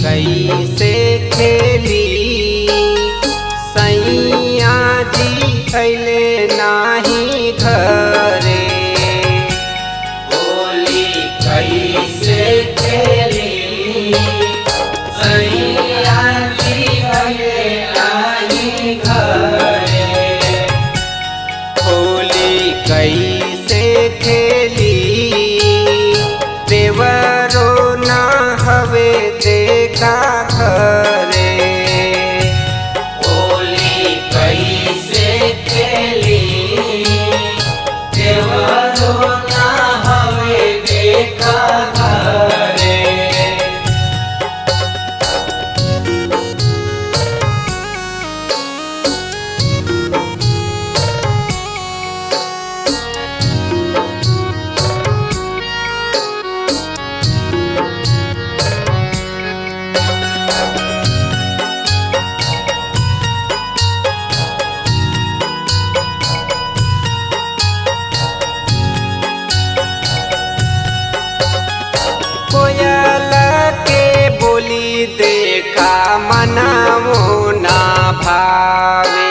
कैसे खेली सैया जी अइले नाही घरे। होली कैसे खेली सैया जी अइले नाही घरे। होली कैसे खेली देवरो न हवे देखा घरे। होली कैसे खेली देवरो ना हवे देखा घरे। कोयल के बोली देखा मनमो ना भावे।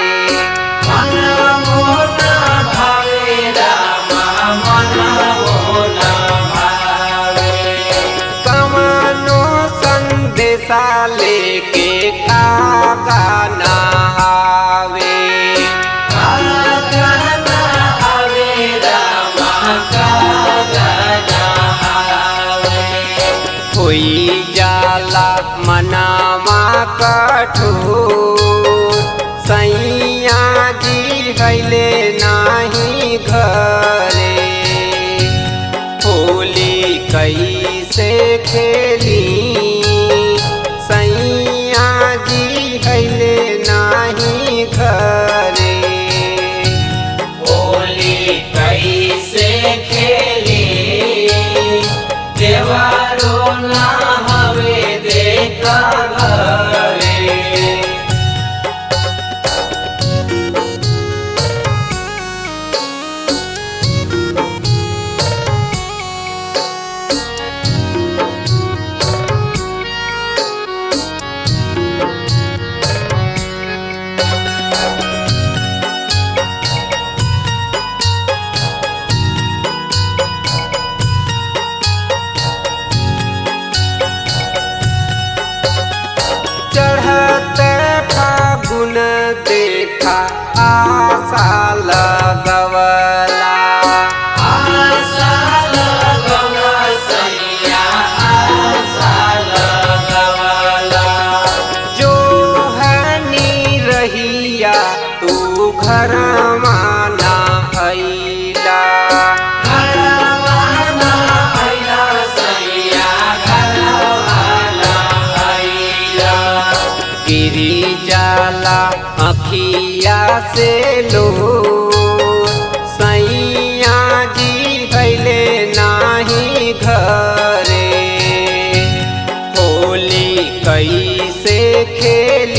मनमो ना भावे रामा मनमो ना भावे। कवनो संदेशा लेके काका ना आवे। काका ना आवे रामा काका ना आवे। होई जाला मनावा कठोर सैया जी हइले नाही घरे। होली कैसे खेली सैया जी हइले नाही घरे। होली कैसे खेली देवारो ना हवे देखा घरे। चढ़त फागुन देखा आशा लगवला। आशा लगवला सैया आशा लगवला। जो हनी रहिया तू घर माना अइला। घरवा ना अइला सैया घरवा ना अइला। गिरी जाला अखिया से लो सैया जी हइले नाही घरे। होली कैसे खेली